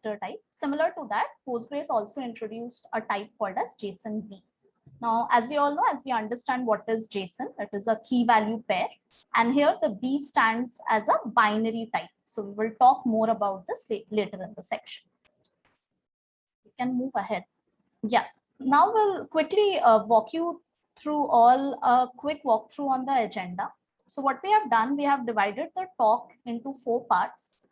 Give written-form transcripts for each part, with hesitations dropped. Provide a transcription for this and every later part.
vector type. Similar to that, Postgres also introduced a type called as JSON-B. Now, as we all know, as we understand what is JSON, it is a key value pair. And here the B stands as a binary type. So we will talk more about this later in the section. We can move ahead. Yeah, now we'll quickly walk you through a quick walkthrough on the agenda. So what we have done, we have divided the talk into 4 parts.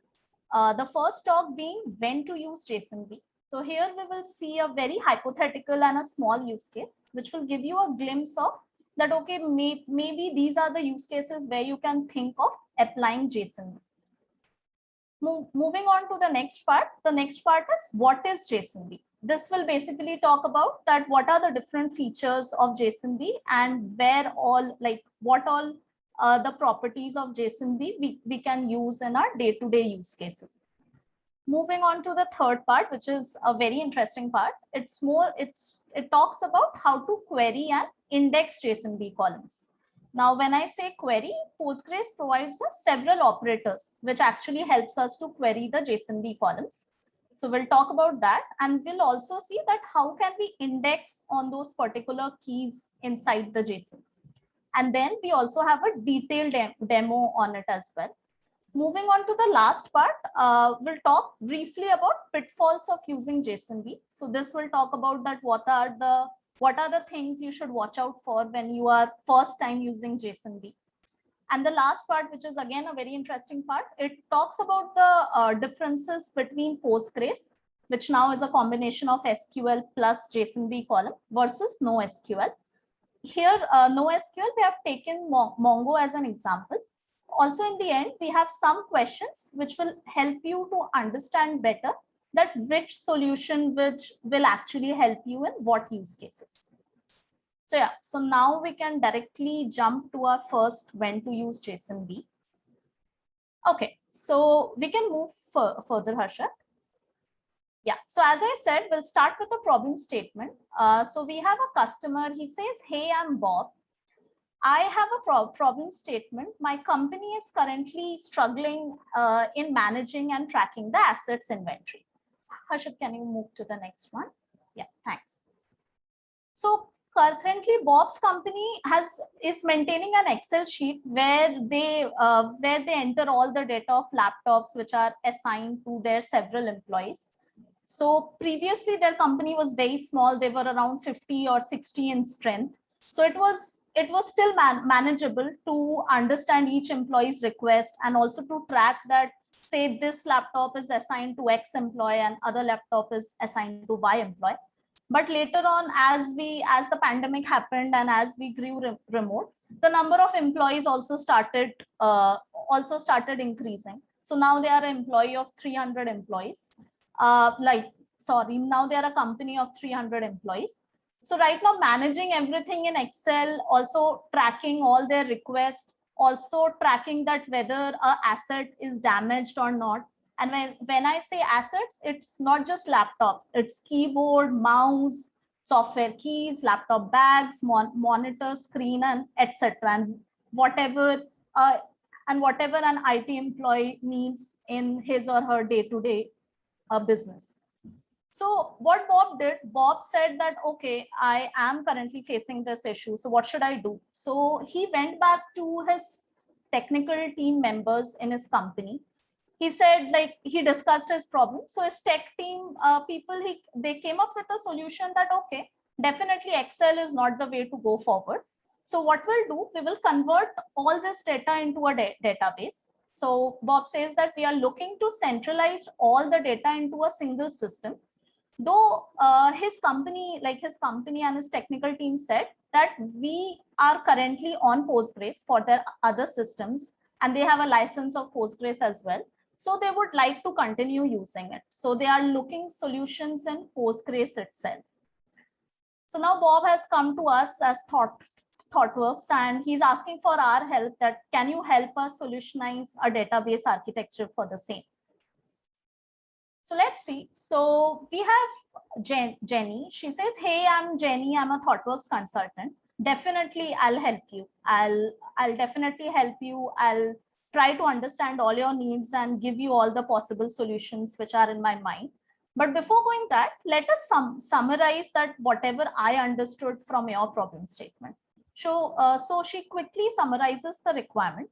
The first talk being when to use JSON-B. So here we will see a very hypothetical and a small use case, which will give you a glimpse of that, okay, maybe these are the use cases where you can think of applying JSON-B. Moving on to the next part is what is JSON-B? This will basically talk about that what are the different features of JSON-B and where all, like what all the properties of JSON-B we can use in our day-to-day use cases. Moving on to the third part, which is a very interesting part. It talks about how to query and index JSON-B columns. Now, when I say query, Postgres provides us several operators, which actually helps us to query the JSON-B columns. So we'll talk about that, and we'll also see that how can we index on those particular keys inside the JSON. And then we also have a detailed demo on it as well. Moving on to the last part, we'll talk briefly about pitfalls of using JSON-B. So this will talk about that what are the things you should watch out for when you are first time using JSON-B. And the last part, which is again a very interesting part, it talks about the differences between Postgres, which now is a combination of SQL plus JSON-B column versus NoSQL. Here, NoSQL, we have taken Mongo as an example. Also, in the end, we have some questions which will help you to understand better that which solution which will actually help you in what use cases. So yeah, so now we can directly jump to our first when to use JSON-B. Okay, so we can move further, Harshad. Yeah, so as I said, we'll start with the problem statement. So we have a customer, he says, hey, I'm Bob. I have a problem statement. My company is currently struggling in managing and tracking the assets inventory. Harshad, can you move to the next one? Yeah, thanks. So currently, Bob's company is maintaining an Excel sheet where they enter all the data of laptops which are assigned to their several employees. So previously, their company was very small. They were around 50 or 60 in strength. So it was still manageable to understand each employee's request and also to track that, say, this laptop is assigned to X employee and other laptop is assigned to Y employee. But later on, as the pandemic happened and as we grew remote, the number of employees also started increasing. So now they are an employee of 300 employees. Now they are a company of 300 employees. So right now, managing everything in Excel, also tracking all their requests, also tracking that whether an asset is damaged or not. And when I say assets, it's not just laptops, it's keyboard, mouse, software keys, laptop bags, monitor, screen, and etc. And whatever an IT employee needs in his or her day-to-day business. So what Bob did, Bob said that, okay, I am currently facing this issue. So what should I do? So he went back to his technical team members in his company. He said, like, he discussed his problem. So his tech team people, they came up with a solution that, okay, definitely Excel is not the way to go forward. So what we'll do, we will convert all this data into a database. So Bob says that we are looking to centralize all the data into a single system. Though his company and his technical team said that we are currently on Postgres for their other systems, and they have a license of Postgres as well. So they would like to continue using it. So they are looking solutions in Postgres itself. So now Bob has come to us as ThoughtWorks, and he's asking for our help that, can you help us solutionize a database architecture for the same? So let's see. So we have Jenny. She says, hey, I'm Jenny. I'm a ThoughtWorks consultant. Definitely, I'll help you. I'll definitely help you. I'll try to understand all your needs and give you all the possible solutions which are in my mind. But before going that, let us summarize that whatever I understood from your problem statement. So she quickly summarizes the requirement.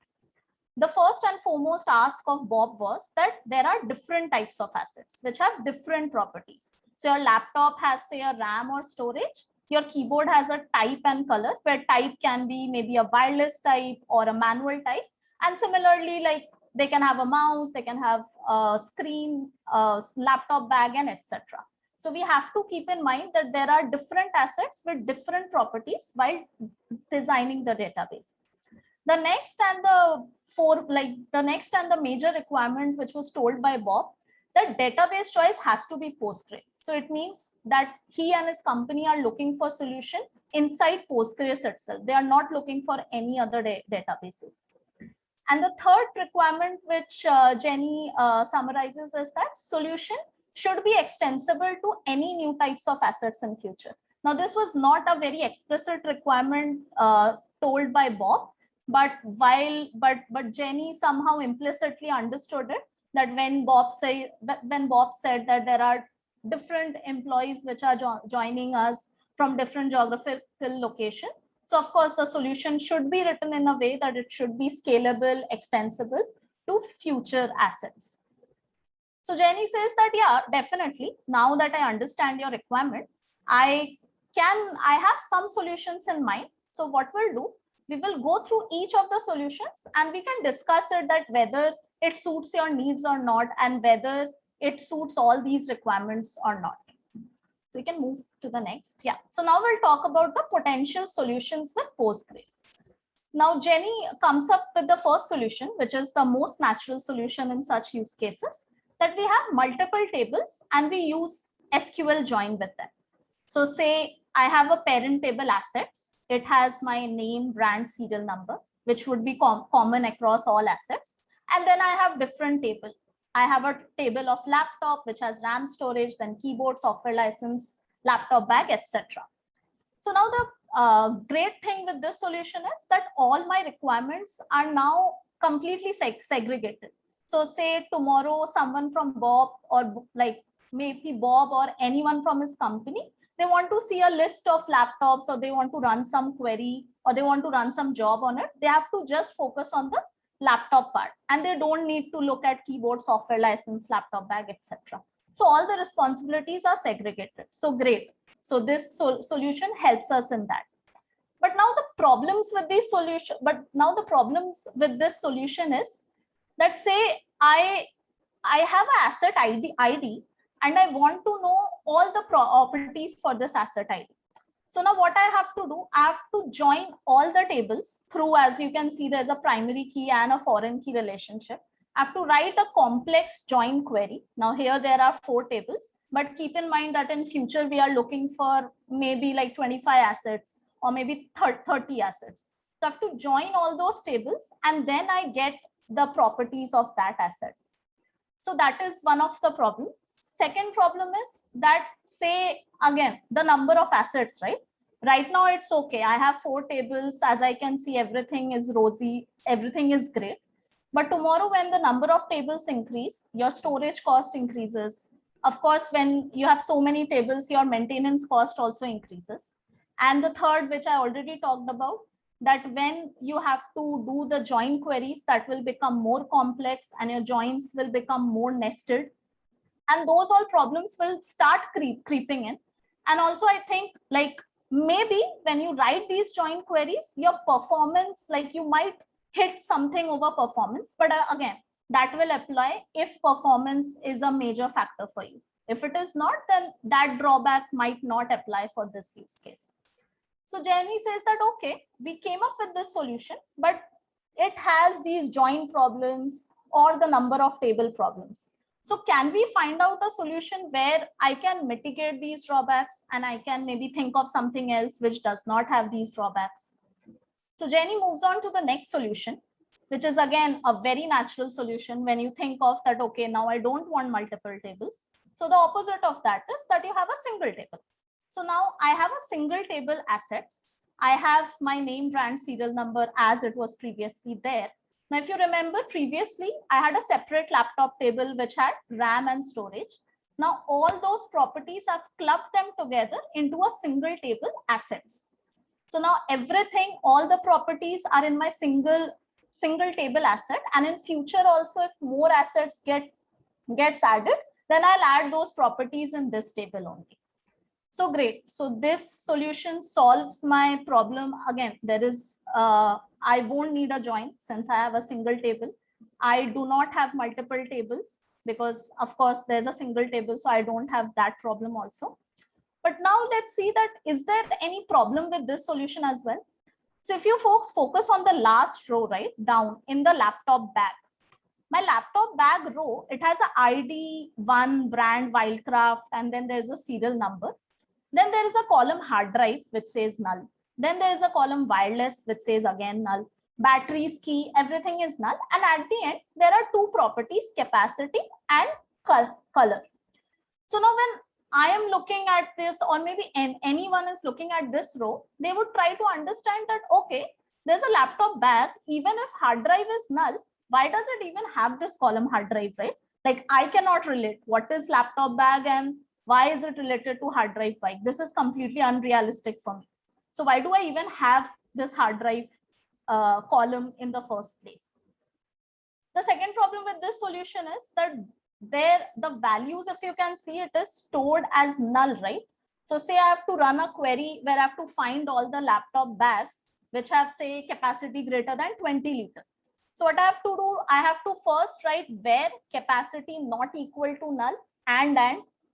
The first and foremost ask of Bob was that there are different types of assets which have different properties. So your laptop has, say, a RAM or storage. Your keyboard has a type and color, where type can be maybe a wireless type or a manual type. And similarly, like they can have a mouse, they can have a screen, a laptop bag, and etc. So we have to keep in mind that there are different assets with different properties while designing the database. The next and the major requirement which was told by Bob, that database choice has to be Postgre. So it means that he and his company are looking for solution inside Postgres itself. They are not looking for any other databases. And the third requirement which Jenny summarizes is that solution should be extensible to any new types of assets in future. Now, this was not a very explicit requirement told by Bob, but Jenny somehow implicitly understood it, that when Bob said that there are different employees which are joining us from different geographical location. So of course, the solution should be written in a way that it should be scalable, extensible to future assets. So Jenny says that, yeah, definitely. Now that I understand your requirement, I have some solutions in mind. So what we'll do, we will go through each of the solutions and we can discuss it, that whether it suits your needs or not, and whether it suits all these requirements or not. So we can move to the next. Yeah. So now we'll talk about the potential solutions with Postgres. Now, Jenny comes up with the first solution, which is the most natural solution in such use cases, that we have multiple tables and we use SQL join with them. So say I have a parent table assets. It has my name, brand, serial number, which would be common across all assets. And then I have different table. I have a table of laptop, which has RAM storage, then keyboard, software license, laptop bag, etc. So now the great thing with this solution is that all my requirements are now completely segregated. So say tomorrow someone from Bob, or like maybe Bob or anyone from his company, they want to see a list of laptops, or they want to run some query, or they want to run some job on it. They have to just focus on the laptop part, and they don't need to look at keyboard, software license, laptop bag, etc. So all the responsibilities are segregated. So great. So this solution helps us in that. But now the problems with this solution is that, say I have an asset ID and I want to know all the properties for this asset ID. So now what I have to do, I have to join all the tables through, as you can see, there's a primary key and a foreign key relationship. I have to write a complex join query. Now here there are 4 tables, but keep in mind that in future we are looking for maybe like 25 assets or maybe 30 assets. So I have to join all those tables and then I get the properties of that asset. So that is one of the problems. Second problem is that, say again, the number of assets, right? Right now it's okay. I have 4 tables. As I can see, everything is rosy, everything is great. But tomorrow when the number of tables increase, your storage cost increases. Of course, when you have so many tables, your maintenance cost also increases. And the third, which I already talked about, that when you have to do the join queries, that will become more complex and your joins will become more nested. And those all problems will start creeping in. And also I think, like, maybe when you write these join queries, your performance, like you might hit something over performance, but again, that will apply if performance is a major factor for you. If it is not, then that drawback might not apply for this use case. So Jenny says that, okay, we came up with this solution, but it has these join problems or the number of table problems. So can we find out a solution where I can mitigate these drawbacks and I can maybe think of something else which does not have these drawbacks? So Jenny moves on to the next solution, which is again a very natural solution when you think of that, okay, now I don't want multiple tables. So the opposite of that is that you have a single table. So now I have a single table assets. I have my name, brand, serial number as it was previously there. Now, if you remember previously, I had a separate laptop table which had RAM and storage. Now all those properties, I've clubbed them together into a single table assets. So now everything, all the properties are in my single table asset, and in future also if more assets gets added, then I'll add those properties in this table only. So great. So this solution solves my problem. Again, there is, I won't need a join since I have a single table. I do not have multiple tables because of course there's a single table. So I don't have that problem also. But now let's see that, is there any problem with this solution as well? So if you folks focus on the last row, right down in the laptop bag, my laptop bag row, it has a ID, one brand, Wildcraft, and then there's a serial number. Then there is a column hard drive, which says null. Then there is a column wireless, which says again null. Batteries, key, everything is null. And at the end, there are two properties, capacity and color. So now when I am looking at this, or maybe anyone is looking at this row, they would try to understand that, okay, there's a laptop bag, even if hard drive is null, why does it even have this column hard drive, right? Like I cannot relate what is laptop bag and why is it related to hard drive bike? This is completely unrealistic for me. So why do I even have this hard drive column in the first place? The second problem with this solution is that the values, if you can see, it is stored as null, right? So say I have to run a query where I have to find all the laptop bags which have, say, capacity greater than 20 liter. So what I have to do, I have to first write where capacity not equal to null and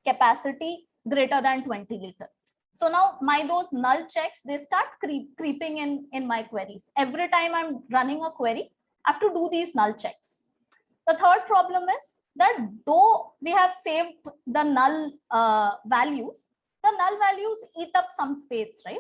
capacity greater than 20 liter. So now those null checks, they start creeping in my queries. Every time I'm running a query, I have to do these null checks. The third problem is that though we have saved the null values, the null values eat up some space, right?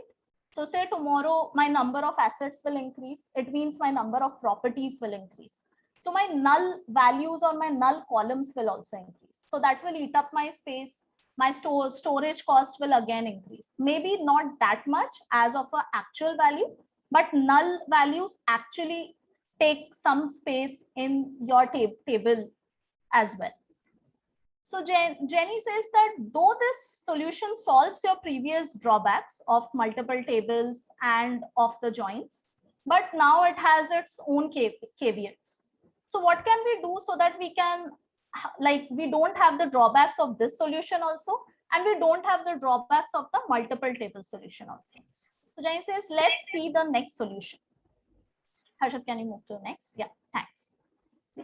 So say tomorrow my number of assets will increase. It means my number of properties will increase. So my null values or my null columns will also increase. So that will eat up my space. My storage cost will again increase. Maybe not that much as of an actual value, but null values actually take some space in your table as well. So Jenny says that though this solution solves your previous drawbacks of multiple tables and of the joins, but now it has its own caveats. So what can we do so that we can, like, we don't have the drawbacks of this solution also, and we don't have the drawbacks of the multiple table solution also. So Jenny says, let's see the next solution. Harshad, can you move to the next? Yeah, thanks.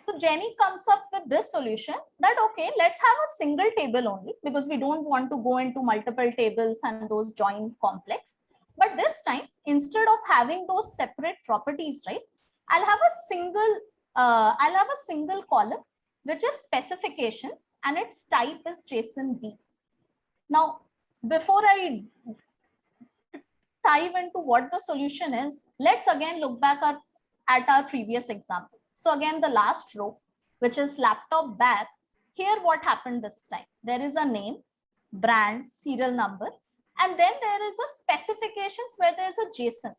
So Jenny comes up with this solution that, okay, let's have a single table only because we don't want to go into multiple tables and those join complex. But this time, instead of having those separate properties, right, I'll have a single column which is specifications and its type is JSON-B. Now, before I dive into what the solution is, let's again look back at our previous example. So again, the last row, which is laptop bag, here what happened this time? There is a name, brand, serial number, and then there is a specifications where there is a JSON,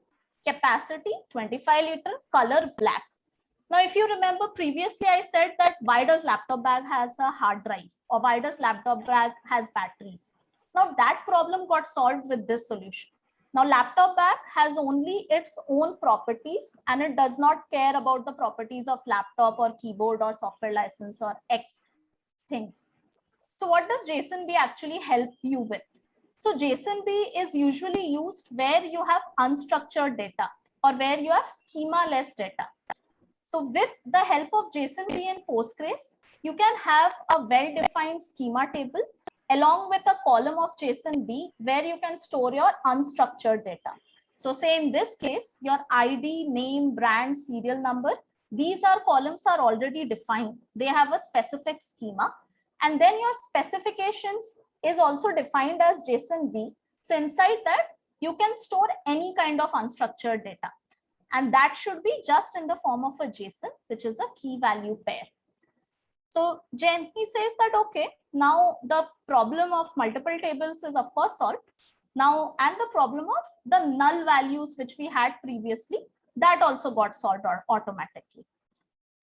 capacity 25 liter, color black. Now, if you remember previously, I said that why does laptop bag has a hard drive or why does laptop bag has batteries? Now that problem got solved with this solution. Now laptop bag has only its own properties and it does not care about the properties of laptop or keyboard or software license or X things. So what does JSON-B actually help you with? So JSON-B is usually used where you have unstructured data or where you have schema-less data. So with the help of JSON-B and Postgres, you can have a well-defined schema table along with a column of JSON-B where you can store your unstructured data. So say in this case, your ID, name, brand, serial number, these columns are already defined. They have a specific schema. And then your specifications is also defined as JSON-B. So inside that, you can store any kind of unstructured data. And that should be just in the form of a JSON, which is a key value pair. So Jenny says that, okay, now the problem of multiple tables is of course solved. Now, and the problem of the null values which we had previously, that also got solved automatically.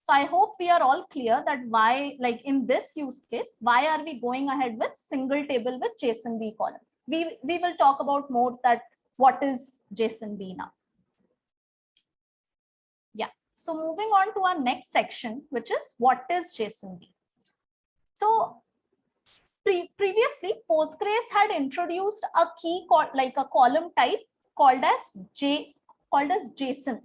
So I hope we are all clear that why, like in this use case, why are we going ahead with single table with JSONB column? We will talk about more that what is JSONB now. Yeah. So moving on to our next section, which is what is JSONB. So previously, Postgres had introduced a key called like a column type called as JSON.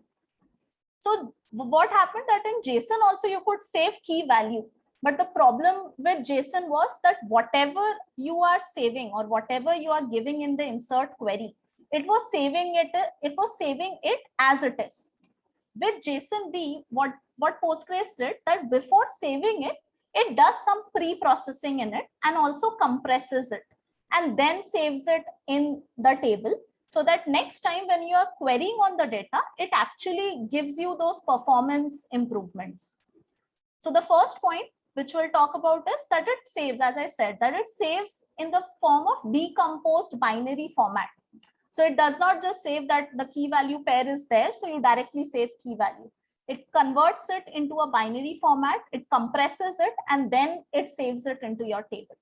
So what happened that in JSON also you could save key value, but the problem with JSON was that whatever you are saving or whatever you are giving in the insert query, it was saving it as it is. With JSONB, what Postgres did that before saving it, it does some pre-processing in it and also compresses it and then saves it in the table, so that next time when you are querying on the data, it actually gives you those performance improvements. So the first point which we'll talk about is that it saves, as I said, that it saves in the form of decomposed binary format. So it does not just save that the key value pair is there, so you directly save key value. It converts it into a binary format, it compresses it, and then it saves it into your table.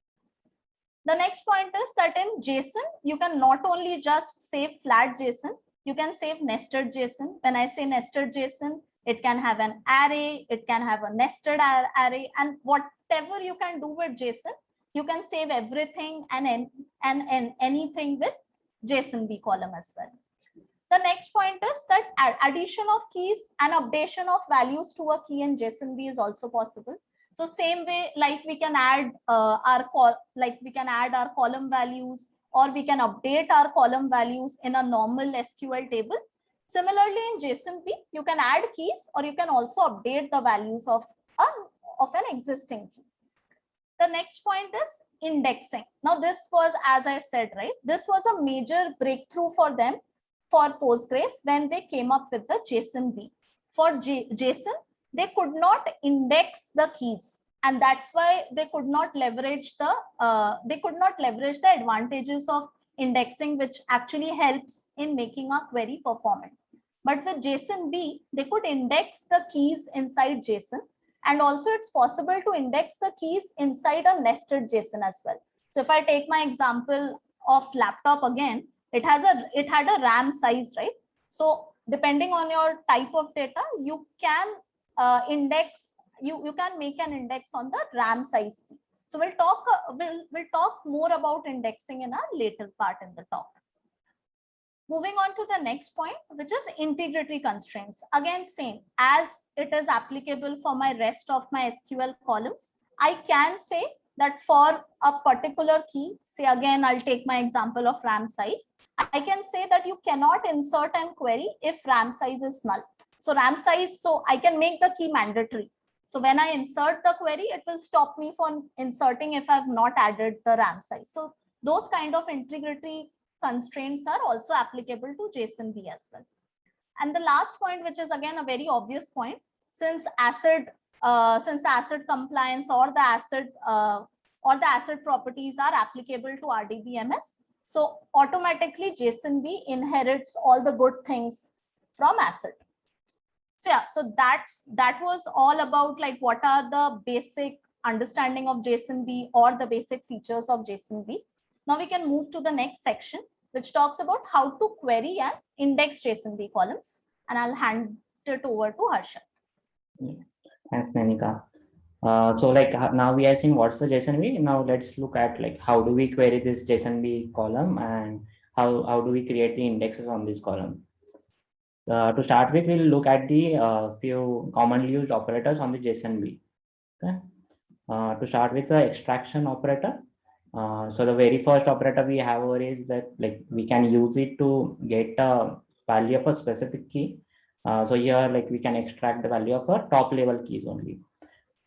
The next point is that in JSON, you can not only just save flat JSON, you can save nested JSON. When I say nested JSON, it can have an array, it can have a nested array, and whatever you can do with JSON, you can save everything and anything with JSONB column as well. The next point is that addition of keys and updation of values to a key in JSONB is also possible. So same way, like we can add our column values, or we can update our column values in a normal SQL table. Similarly, in JSONB, you can add keys, or you can also update the values of an existing key. The next point is indexing. Now, this was, as I said, right, this was a major breakthrough for them, for Postgres, when they came up with the JSONB. For JSON, they could not index the keys, and that's why they could not leverage the advantages of indexing, which actually helps in making a query performant. But with JSONB, they could index the keys inside JSON, and also it's possible to index the keys inside a nested JSON as well. So if I take my example of laptop again, it had a RAM size, right? So depending on your type of data, you can index, you can make an index on the RAM size key. So we'll talk more about indexing in our later part in the talk. Moving on to the next point, which is integrity constraints. Again, same as it is applicable for my rest of my SQL columns. I can say that for a particular key, say again, I'll take my example of RAM size. I can say that you cannot insert and query if RAM size is null. So RAM size, so I can make the key mandatory. So when I insert the query, it will stop me from inserting if I've not added the RAM size. So those kind of integrity constraints are also applicable to JSONB as well. And the last point, which is again a very obvious point, since the ACID compliance or the ACID properties are applicable to RDBMS, so automatically JSONB inherits all the good things from ACID. So yeah, so that was all about like what are the basic understanding of JSONB or the basic features of JSONB. Now we can move to the next section, which talks about how to query and index JSONB columns. And I'll hand it over to Harsha. Thanks, Nanika. So like now we are seeing what's the JSONB. Now let's look at like how do we query this JSONB column and how do we create the indexes on this column. To start with, we'll look at the few commonly used operators on the JSONB. Okay. To start with the extraction operator. So the very first operator we have over is that like we can use it to get a value of a specific key. So here like we can extract the value of a top level keys only.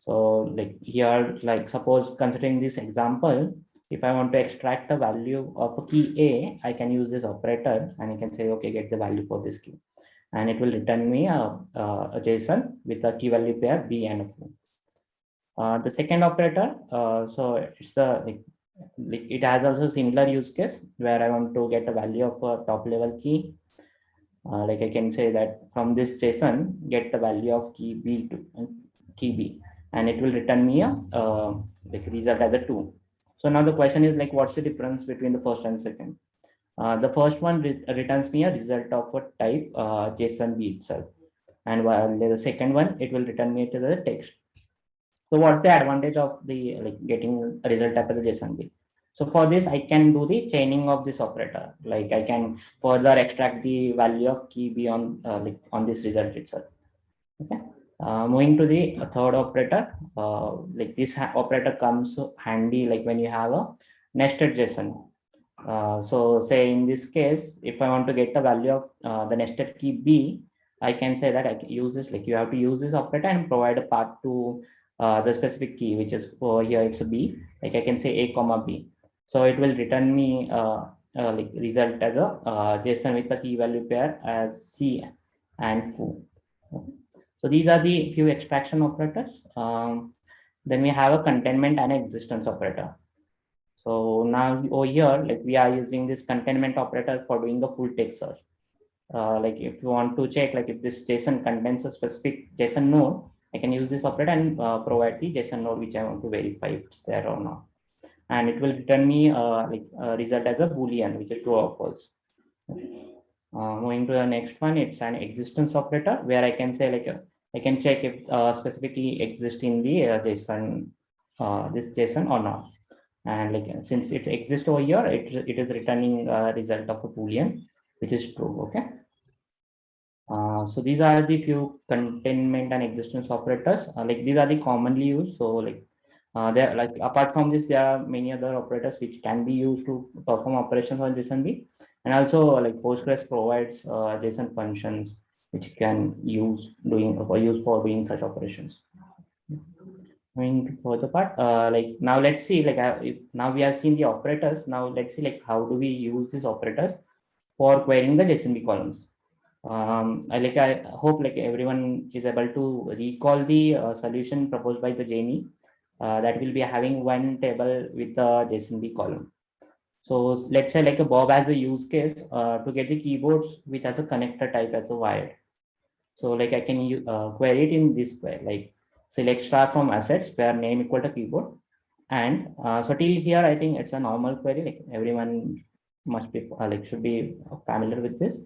So like here, like suppose considering this example, if I want to extract the value of a key A, I can use this operator and I can say, okay, get the value for this key. And it will return me a JSON with a key value pair B and O. The second operator, so it's the like it has also similar use case where I want to get a value of a top level key. Like I can say that from this JSON, get the value of key B2. key B, and it will return me a like result as a 2. So now the question is like, what's the difference between the first and second? The first one returns me a result of a type JSONB itself, and while the second one, it will return me to the text. So what's the advantage of the like getting a result type as a JSONB? So for this, I can do the chaining of this operator. Like I can further extract the value of key B on like on this result itself. Okay. Moving to the third operator, like this operator comes handy like when you have a nested JSON. So say in this case, if I want to get the value of the nested key B, I can say that I can use this, like you have to use this operator and provide a path to the specific key, which is over here, it's a B. Like I can say A comma B. So it will return me like result as a JSON with the key value pair as C and foo. Okay. So these are the few extraction operators. Then we have a containment and existence operator. So now over here, like we are using this containment operator for doing the full text search. Like if you want to check, like if this JSON contains a specific JSON node, I can use this operator and provide the JSON node which I want to verify if it's there or not. And it will return me like a result as a Boolean, which is true or false. Moving to the next one, it's an existence operator where I can say like I can check if specifically exists in the JSON, this JSON or not. And like since it exists over here, it is returning a result of a Boolean, which is true. Okay. So these are the few containment and existence operators. Like these are the commonly used. So like there, like apart from this, there are many other operators which can be used to perform operations on JSONB, and also like Postgres provides JSON functions which you can use for doing such operations. Going for the part, like now let's see, like now we have seen the operators. Now let's see like how do we use these operators for querying the JSONB columns. I hope like everyone is able to recall the solution proposed by the Jamie. That will be having one table with the JSONB column. So let's say like a Bob has a use case to get the keyboards which has a connector type as a wired. So like I can query it in this way, like select star from assets where name equal to keyboard. And so till here, I think it's a normal query, like everyone must be like should be familiar with this.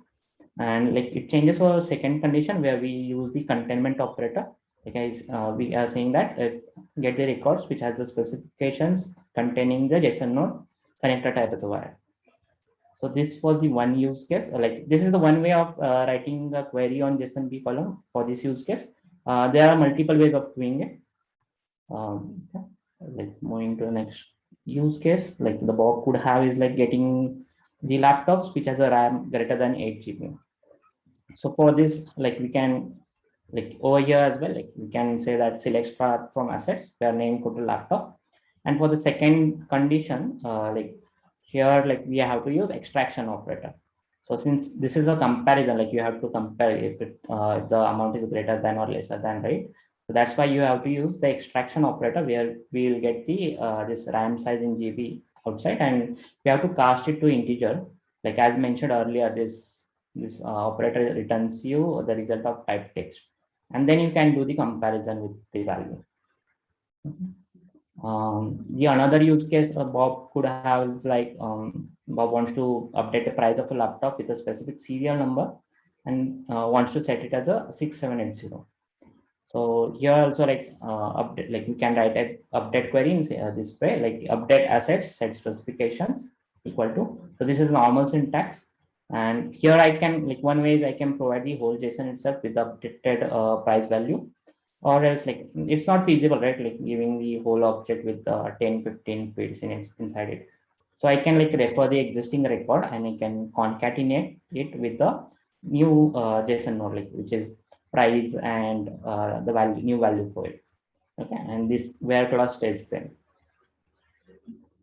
And like it changes for second condition where we use the containment operator. Like we are saying that get the records which has the specifications containing the JSON node connector type as a wire. So this was the one use case. Like this is the one way of writing a query on JSONB column for this use case. There are multiple ways of doing it. Okay. Like moving to the next use case, like the Bob could have is like getting the laptops which has a RAM greater than 8 GB. So for this, like we can like over here as well, like we can say that select star from assets where name equal to laptop. And for the second condition, like here, like we have to use extraction operator. So since this is a comparison, like you have to compare if the amount is greater than or lesser than, right? So that's why you have to use the extraction operator where we will get the this RAM size in GB outside, and we have to cast it to integer. Like as mentioned earlier, this operator returns you the result of type text, and then you can do the comparison with the value. The another use case Bob could have is like Bob wants to update the price of a laptop with a specific serial number and wants to set it as a 6780. So here also like update, like we can write an update query in this way, like update assets set specifications equal to. So this is normal syntax. And here I can, like one way is I can provide the whole JSON itself with the updated price value, or else like it's not feasible, right? Like giving the whole object with 10, 15 fields inside it. So I can like refer the existing record and I can concatenate it with the new JSON node, like which is price and the value, new value for it. Okay, and this where class stays same.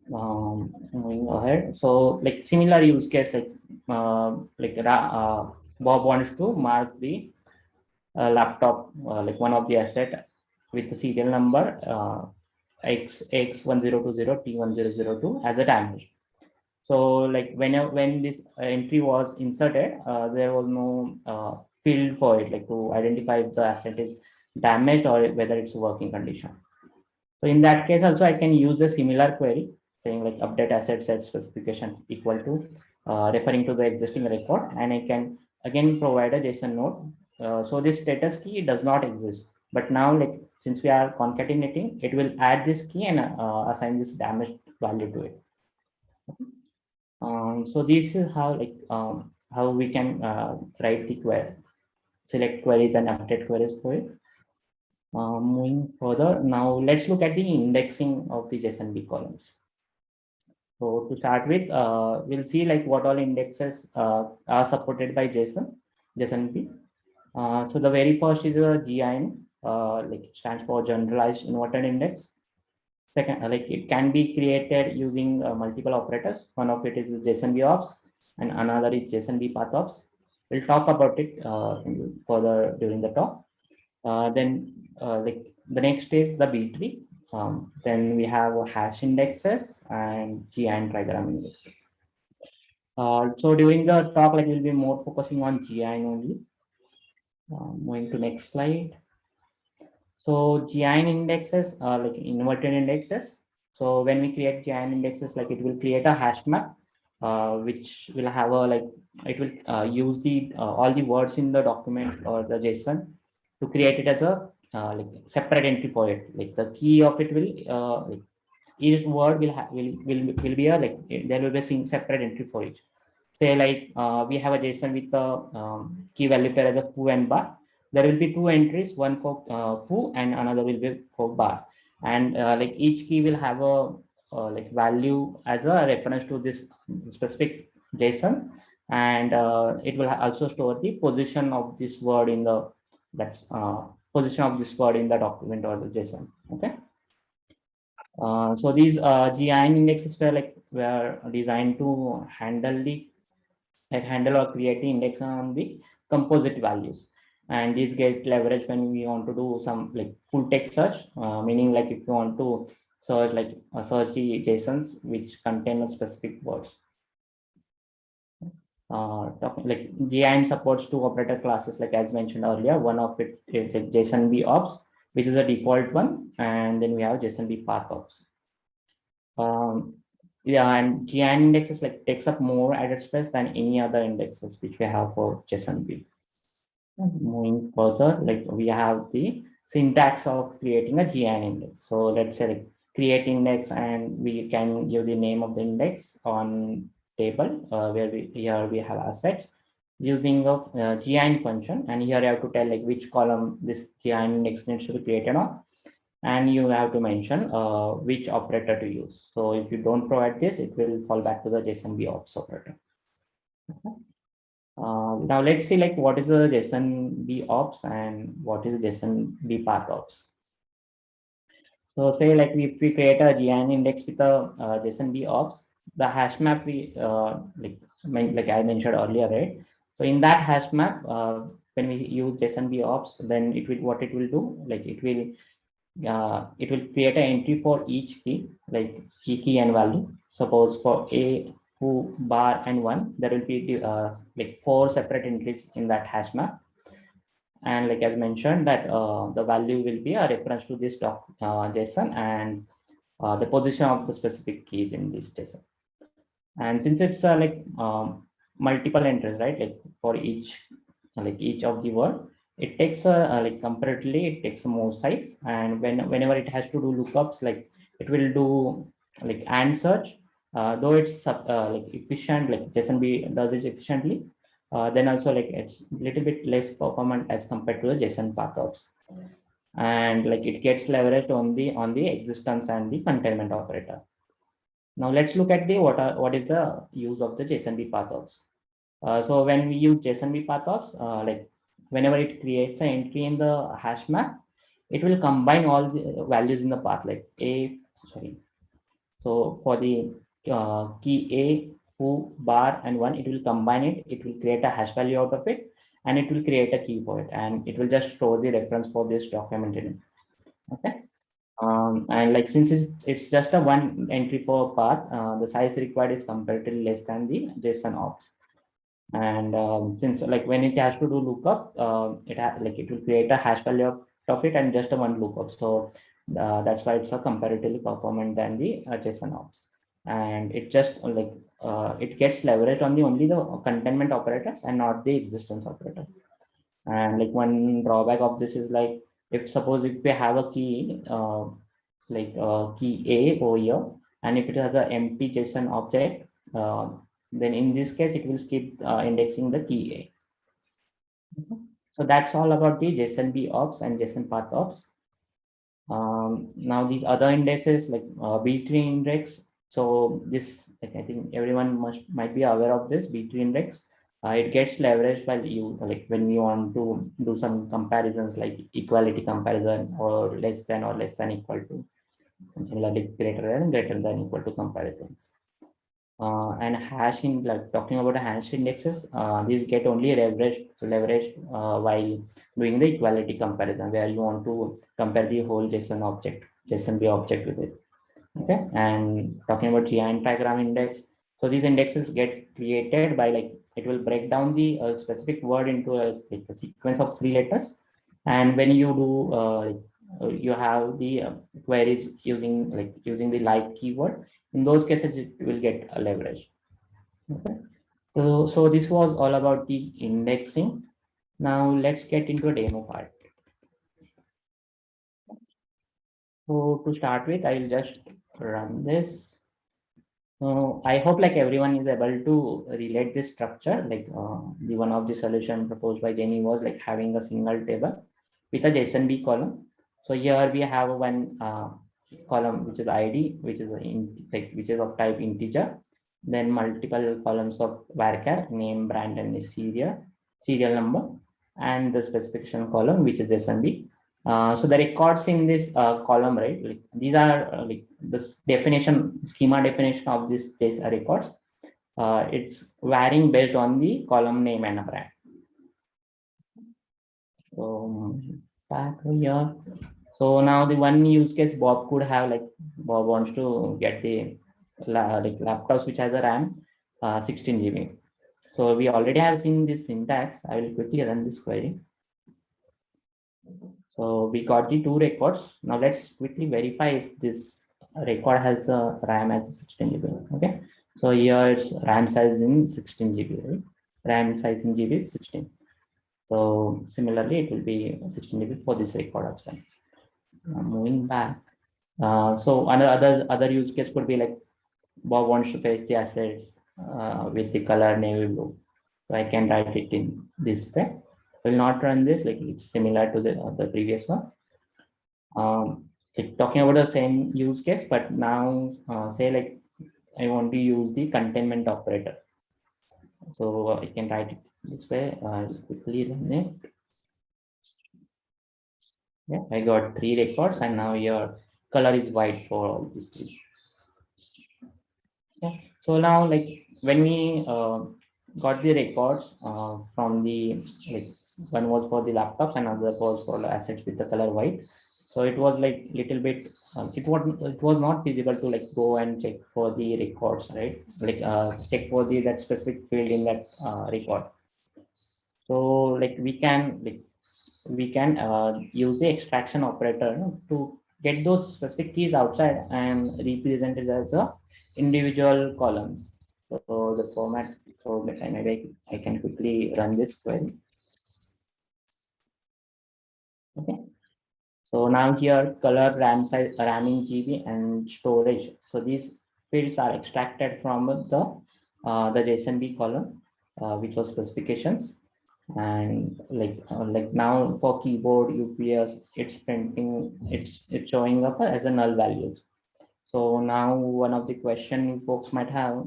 Moving ahead, so like similar use case, like Bob wants to mark the laptop, like one of the asset with the serial number X1020 T1002 as a damage. So like when this entry was inserted, there was no field for it, like to identify if the asset is damaged or whether it's a working condition. So in that case also I can use the similar query saying like update asset set specification equal to referring to the existing record, and I can again provide a JSON node. So this status key does not exist, but now like since we are concatenating, it will add this key and assign this damaged value to it. So this is how we can write the query, select queries and update queries for it. Moving further, now let's look at the indexing of the JSONB columns. So to start with, we'll see like what all indexes are supported by JSONB. So the very first is a GIN, like it stands for Generalized Inverted Index. Second, like it can be created using multiple operators. One of it is JSONB ops, and another is JSONB path ops. We'll talk about it further during the talk. Then like the next is the B tree. Then we have hash indexes and GIN trigram indexes. So during the talk, like we'll be more focusing on GIN only. Moving to next slide. So GIN indexes are like inverted indexes. So when we create GIN indexes, like it will create a hash map, which will have a like it will use the all the words in the document or the JSON to create it as a like separate entry for it. Like the key of it will like each word will be a like there will be a separate entry for each. Say like we have a JSON with the key value pair as a foo and bar. There will be two entries, one for foo and another will be for bar. And like each key will have a like value as a reference to this specific JSON, and it will also store the position of this word in the position of this word in the document or the JSON. Okay. So these GIN indexes were designed to handle or create the index on the composite values, and these get leveraged when we want to do some like full text search, meaning like if you want to search search the JSONs which contain a specific words. Like GIN supports two operator classes, like as mentioned earlier. One of it is like JSONB ops, which is a default one, and then we have JSONB path ops. Yeah, and GIN indexes like takes up more address space than any other indexes which we have for JSONB. Moving further, like we have the syntax of creating a GIN index. So let's say like create index, and we can give the name of the index on table where here we have assets using a GIN function, and here you have to tell like which column this GIN index needs to be created on, and you have to mention which operator to use. So if you don't provide this, it will fall back to the JSONB ops operator. Okay. Now let's see like what is the JSONB ops and what is JSONB path ops. So say like if we create a GIN index with a JSONB ops, the hash map we like I mentioned earlier, right? So in that hash map, when we use JSONB ops, then it will what it will do, like it will create an entry for each key, like key and value. Suppose for a, foo, bar, and one, there will be like 4 separate entries in that hash map. And like as mentioned, that the value will be a reference to this JSON and the position of the specific keys in this JSON. And since it's like multiple entries, right? Like for each of the word, it takes like comparatively it takes more size, and whenever it has to do lookups, like it will do like AND search, though it's like efficient, like JSONB does it efficiently, then also like it's a little bit less performant as compared to the JSON path ops, and like it gets leveraged on the existence and the containment operator. Now let's look at the what is the use of the JSONB path ops. So when we use JSONB path ops, like whenever it creates an entry in the hash map, it will combine all the values in the path, like so for the key A, foo, bar, and one, it will combine it. It will create a hash value out of it, and it will create a key for it, and it will just store the reference for this document in it. Okay. And like since it's just a one entry for path, the size required is comparatively less than the JSON ops. And since like when it has to do lookup, it will create a hash value of of it and just a one lookup. So that's why it's a comparatively performant than the JSON ops. And it just it gets leveraged on the only the containment operators and not the existence operator. And like one drawback of this is like, if we have a key key A over here, and if it has an empty JSON object, then in this case it will skip indexing the key A. So that's all about the JSONB ops and JSON path ops. Now these other indexes like B3 index. So this, like, I think everyone might be aware of this B3 index. It gets leveraged while when you want to do some comparisons like equality comparison or less than equal to, and similarly greater than equal to comparisons. And hashing, like talking about the hash indexes, these get only leveraged while doing the equality comparison, where you want to compare the whole JSONB object with it. Okay, and talking about giant trigram index, so these indexes get created by it will break down the specific word into a sequence of 3 letters, and when you do you have the queries using the like keyword. In those cases, it will get leveraged. Okay, so this was all about the indexing. Now let's get into a demo part. So to start with, I will just run this. So I hope everyone is able to relate this structure. The one of the solution proposed by Jenny was having a single table with a JSONB column. So here we have one column which is ID, which is of type integer. Then multiple columns of varchar, name, brand, and the serial number, and the specification column, which is JSONB. So the records in this column, right? These are this schema definition of this records. It's varying based on the column name and a brand. So back here. So now the one use case Bob could have, Bob wants to get the laptops which has a RAM 16 GB. So we already have seen this syntax. I will quickly run this query. So we got the 2 records. Now let's quickly verify if this record has a RAM as 16 GB. Okay. So here it's RAM size in 16 GB, right? RAM size in GB is 16. So similarly, it will be 16 GB for this record as well. Now moving back. So other use case could be Bob wants to fetch the assets with the color navy blue. So I can write it in this way. Will not run this, it's similar to the previous one. It's talking about the same use case, but now say I want to use the containment operator. So I can write it this way. I'll quickly run it. Yeah, I got 3 records, and now your color is white for all these 3. Yeah. So now when we got the records from the one was for the laptops and another was for the assets with the color white. So it was little bit it was not feasible to go and check for the records, right? Check for that specific field in that record. So we can use the extraction operator to get those specific keys outside and represent it as a individual columns. So the format, so maybe I can quickly run this query. Okay. So now here color, RAM size, RAM in GB, and storage. So these fields are extracted from the JSONB column, which was specifications. And now for keyboard UPS, it's printing, it's showing up as a null values. So now one of the question folks might have,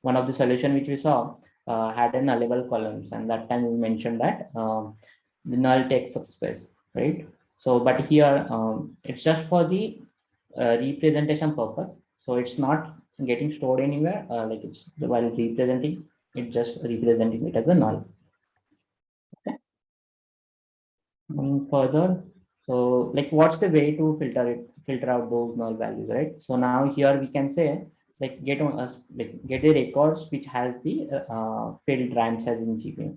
one of the solution which we saw had a nullable columns, and that time we mentioned that the null takes up space, right? So but here it's just for the representation purpose, so it's not getting stored anywhere. It's while representing, it's just representing it as a null. Okay. Moving further, so what's the way to filter out those null values, right? So now here we can say get on us get the records which has the field RAM size in GB.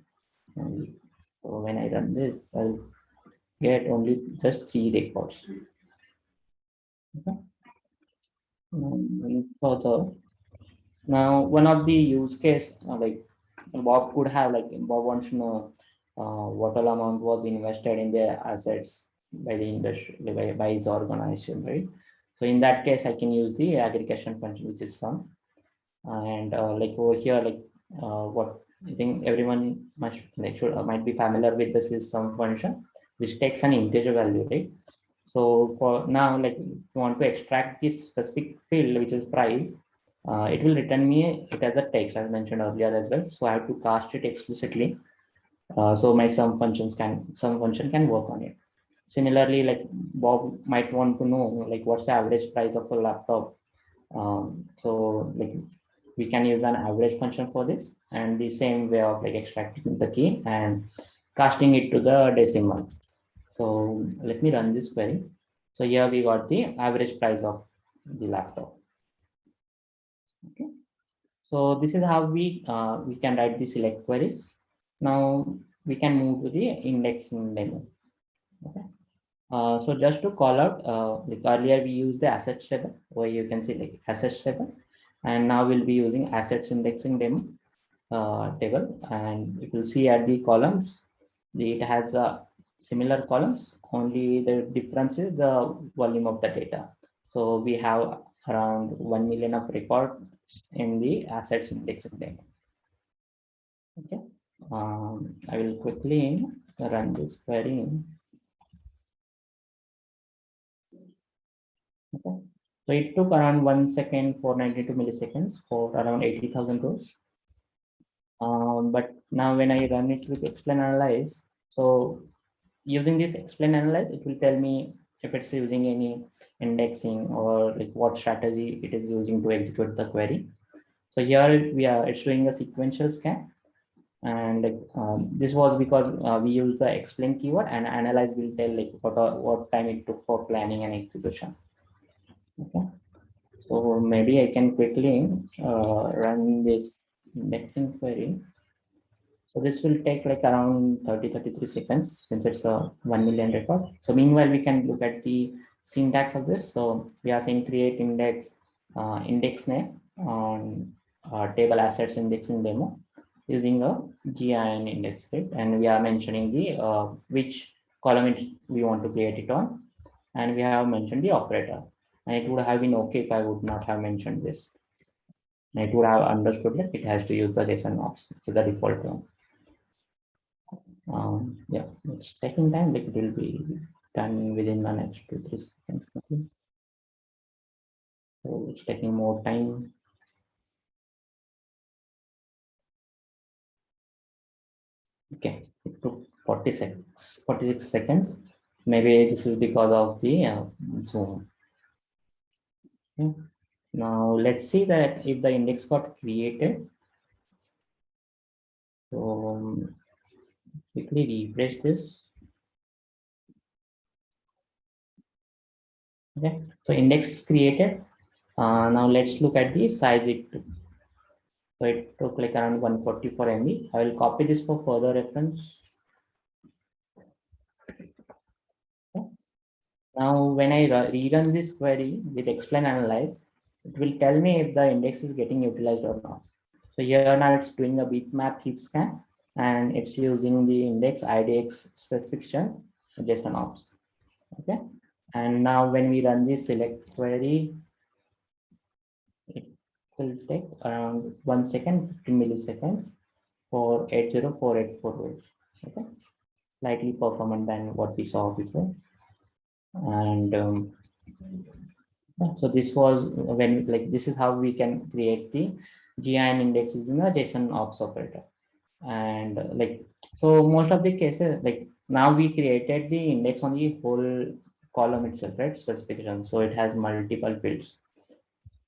And so when I run this, I'll get only just 3 records. Okay. Further, now one of the use case like Bob could have, like Bob wants to know what all amount was invested in their assets by the industry, by his organization, right? So in that case, I can use the aggregation function, which is sum. And like over here, like what I think everyone must like should might be familiar with this is sum function, which takes an integer value, right? So for now, like if you want to extract this specific field, which is price, it will return me it as a text, as mentioned earlier as well. So I have to cast it explicitly. So my sum function can work on it. Similarly, like Bob might want to know like what's the average price of a laptop. So like we can use an average function for this, and the same way of like extracting the key and casting it to the decimal. So let me run this query. So here we got the average price of the laptop. Okay. So this is how we can write the select queries. Now we can move to the indexing demo. Okay. So just to call out, like earlier we used the assets table, where you can see like assets table, and now we'll be using assets indexing demo table, and you will see at the columns, it has similar columns, only the difference is the volume of the data. So we have around 1 million of records in the assets indexing demo. Okay, I will quickly run this query. Okay, so it took around 1 second, 492 milliseconds for around 80,000 rows. But now when I run it with explain analyze, so using this explain analyze, it will tell me if it's using any indexing or like what strategy it is using to execute the query. So here it's doing a sequential scan, and like this was because we use the explain keyword, and analyze will tell like what time it took for planning and execution. Okay, so maybe I can quickly run this indexing query. So this will take like around 33 seconds, since it's a 1 million record. So meanwhile, we can look at the syntax of this. So we are saying create index, index name on table assets indexing demo using a GIN index, right? And we are mentioning the which column we want to create it on. And we have mentioned the operator. And it would have been okay if I would not have mentioned this. And it would have understood that it has to use the JSON ops, so the default one. Yeah, it's taking time, like it will be done within the next 2-3 seconds. So it's taking more time. Okay, it took 46 seconds. Maybe this is because of the Zoom. Okay. Now let's see that if the index got created. So quickly refresh this. Okay, so index is created. Now let's look at the size it took. So it took like around 144 MB. I will copy this for further reference. Okay. Now, when I rerun this query with explain analyze, it will tell me if the index is getting utilized or not. So here now it's doing a bitmap heap scan, and it's using the index IDX specification JSON ops. Okay. And now when we run this select query, it will take around 1 second, 15 milliseconds for 80484 rows. Okay, slightly performant than what we saw before. And so this was when, like, this is how we can create the GIN index using a JSON ops operator. And like, so most of the cases, like now we created the index on the whole column itself, right? Specification. So it has multiple fields.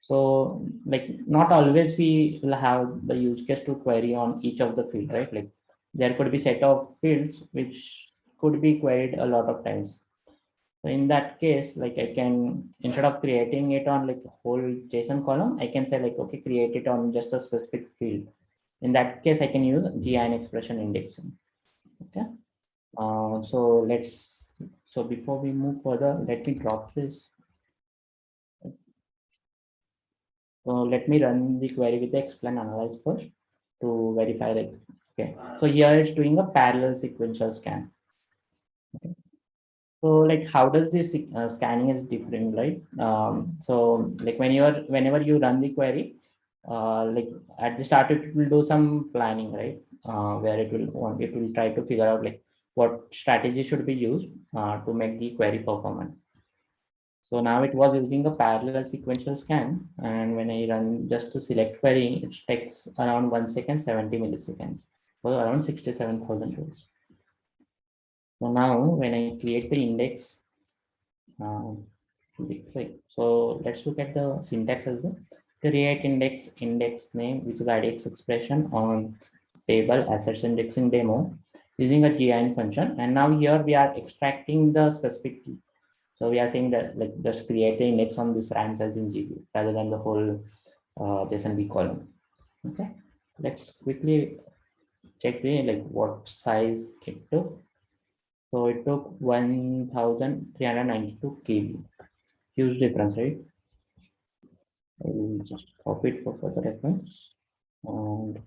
So like not always we will have the use case to query on each of the field, right? Like there could be set of fields which could be queried a lot of times. So in that case, like I can, instead of creating it on like a whole JSON column, I can say like, okay, create it on just a specific field. In that case, I can use GIN expression indexing. Okay. So let's So before we move further, let me drop this. So let me run the query with the explain analyze first to verify like, okay. So here it's doing a parallel sequential scan. Okay. So like how does this scanning is different, right? So like whenever you run the query, like at the start it will do some planning, right? Where it will try to figure out like what strategy should be used to make the query performant. So now it was using a parallel sequential scan, and when I run just to select query, it takes around 1 second, 70 milliseconds, so around 67,000 rows. So now when I create the index, so let's look at the syntax as well. Create index name, which is IDX expression on table assets indexing demo using a GIN function. And now here we are extracting the specific key. So we are saying that like just create the index on this RAM size in GB rather than the whole JSONB column. Okay, let's quickly check the like what size it took. So it took 1,392 KB. Huge difference, right? I will just copy it for further reference, and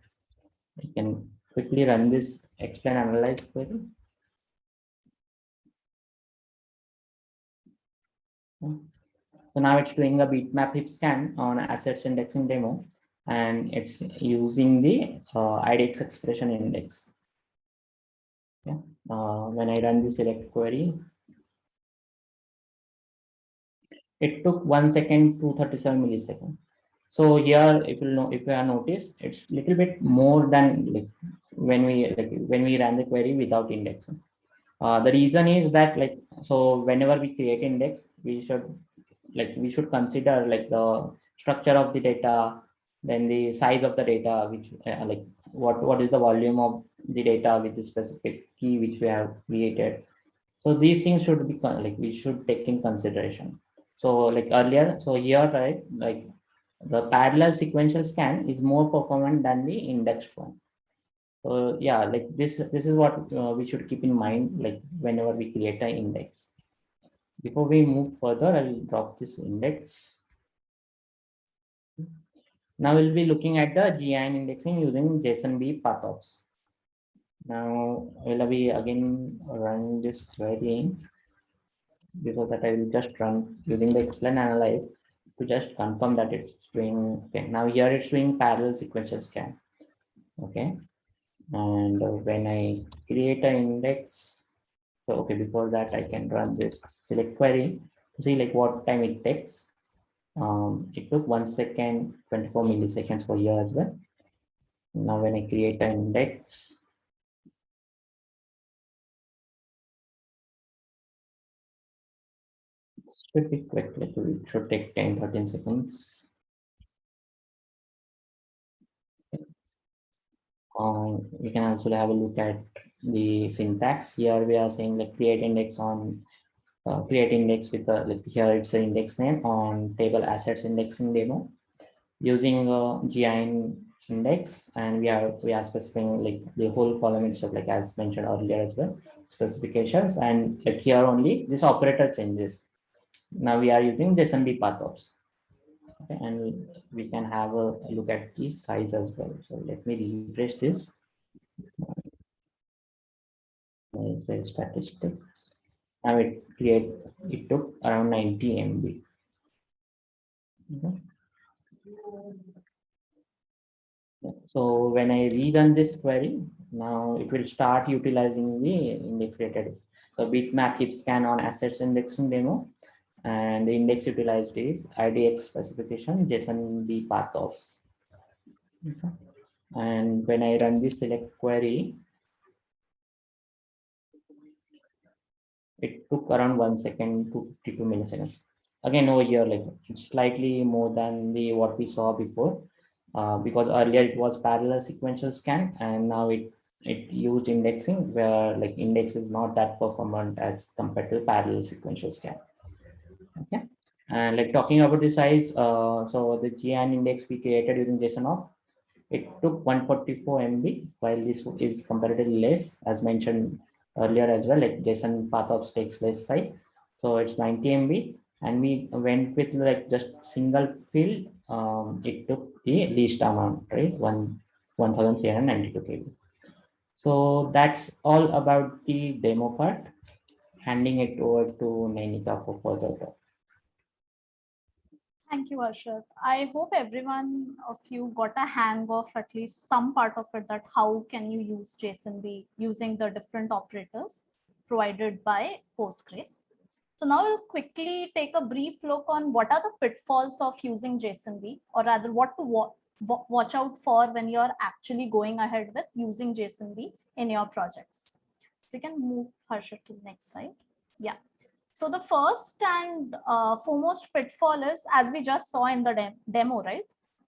I can quickly run this explain analyze query. So now it's doing a bitmap heap scan on assets indexing demo, and it's using the IDX expression index. Yeah. When I run the select query, it took 1 second to 37 milliseconds. So here, if you have noticed, it's a little bit more than like when we ran the query without indexing. The reason is that like so whenever we create index, we should consider like the structure of the data, then the size of the data, which like what is the volume of the data with the specific key which we have created. So these things should be like we should take in consideration. So like earlier, so here, right, like the parallel sequential scan is more performant than the indexed one. So yeah, like this is what we should keep in mind, like whenever we create an index. Before we move further, I'll drop this index. Now we'll be looking at the GIN indexing using JSONB pathos. Now we'll be again run this query. Before that, I will just run using the explain analyze to just confirm that it's doing okay. Now here it's doing parallel sequential scan. Okay, and when I create an index, so okay, before that I can run this select query to see like what time it takes. It took 1 second, 24 milliseconds for here as well. Now when I create an index, should be quick, like it should take 10-13 seconds. We can also have a look at the syntax. Here we are saying like create index on create index with a like here it's an index name on table assets indexing demo using a GIN index, and we are specifying like the whole column itself, like as mentioned earlier as well, specifications, and like here only this operator changes. Now we are using JSONB pathos. Okay, and we can have a look at the size as well. So let me refresh this. The statistics. Now it took around 90 MB. Okay. So when I rerun this query, now it will start utilizing the index related. So bitmap heap scan on assets indexing demo, and the index utilized is IDX specification JSONB pathos. Okay. And when I run this select query, it took around 1 second to 52 milliseconds. Again, over here, like it's slightly more than the what we saw before, because earlier it was parallel sequential scan, and now it used indexing, where like index is not that performant as compared to parallel sequential scan. Okay, and like talking about the size, so the GIN index we created using JSON it took 144 MB, while this is comparatively less, as mentioned earlier as well, like JSON path of takes place site. So it's 90 MB, and we went with like just single field. It took the least amount, right? 1392 KB. So that's all about the demo part. Handing it over to Nainika for further talk. Thank you, Arshad. I hope everyone of you got a hang of at least some part of it, that how can you use JSONB using the different operators provided by Postgres. So now we'll quickly take a brief look on what are the pitfalls of using JSONB, or rather what to watch out for when you're actually going ahead with using JSONB in your projects. So you can move Harshad to the next slide. Yeah. So the first and foremost pitfall is, as we just saw in the demo, right?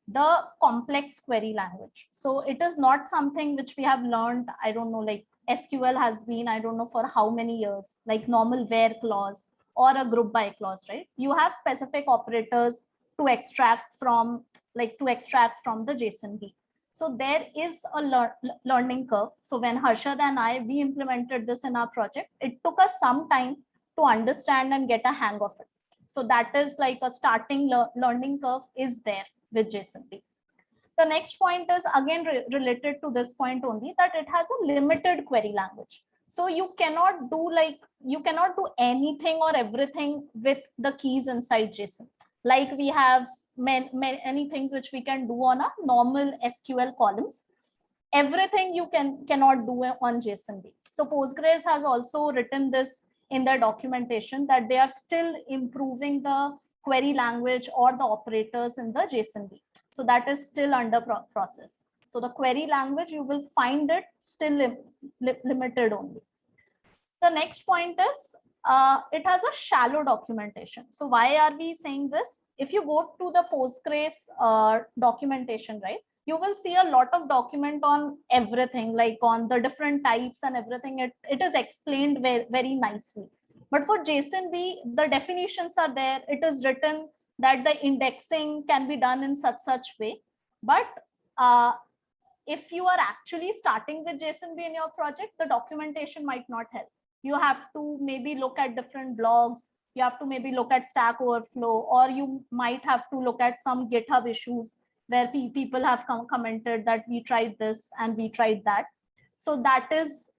The complex query language. So it is not something which we have learned, I don't know, like SQL has been, I don't know for how many years, like normal where clause or a group by clause, right? You have specific operators to extract from, like to extract from the JSONB. So there is a learning curve. So when Harshad and we implemented this in our project, it took us some time to understand and get a hang of it. So that is like a starting learning curve is there with JSONB. The next point is again related to this point only, that it has a limited query language. So you cannot do anything or everything with the keys inside JSON. Like we have many things which we can do on a normal SQL columns. Everything you cannot do on JSONB. So Postgres has also written this in their documentation, that they are still improving the query language or the operators in the JSONB. So that is still under process. So the query language, you will find it still limited only. The next point is it has a shallow documentation. So why are we saying this? If you go to the Postgres documentation, right, you will see a lot of document on everything, like on the different types and everything. It is explained very, very nicely. But for JSONB, the definitions are there. It is written that the indexing can be done in such way. But if you are actually starting with JSONB in your project, the documentation might not help. You have to maybe look at different blogs. You have to maybe look at Stack Overflow, or you might have to look at some GitHub issues where people have commented that we tried this and we tried that. So that is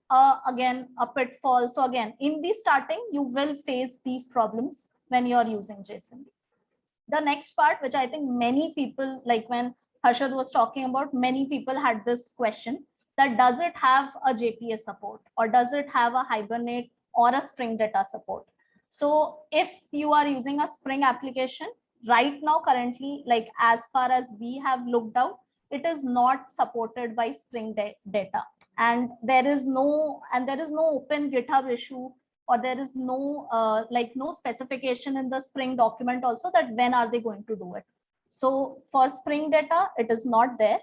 again a pitfall. So again, in the starting, you will face these problems when you're using JSONB. The next part, which I think many people, like when Harshad was talking about, many people had this question, that does it have a JPA support, or does it have a Hibernate or a Spring Data support? So if you are using a Spring application right now, currently, like as far as we have looked out, it is not supported by Spring Data, and there is no open GitHub issue, or there is no no specification in the Spring document also that when are they going to do it. So for Spring Data, it is not there.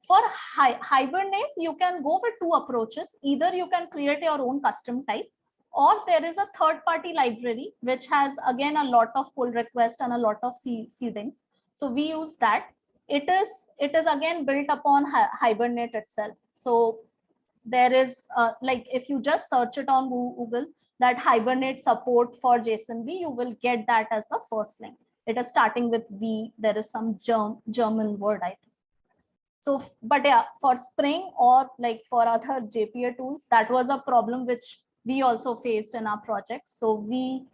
For Hibernate, you can go with two approaches. Either you can create your own custom type, or there is a third-party library which has again a lot of pull requests and a lot of seedings. So we use that. It is again built upon Hibernate itself. So there is like if you just search it on Google, that Hibernate support for JSONB, you will get that as the first link. It is starting with V. There is some German word, I think. So, but yeah, for Spring or like for other JPA tools, that was a problem which we also faced in our project. So we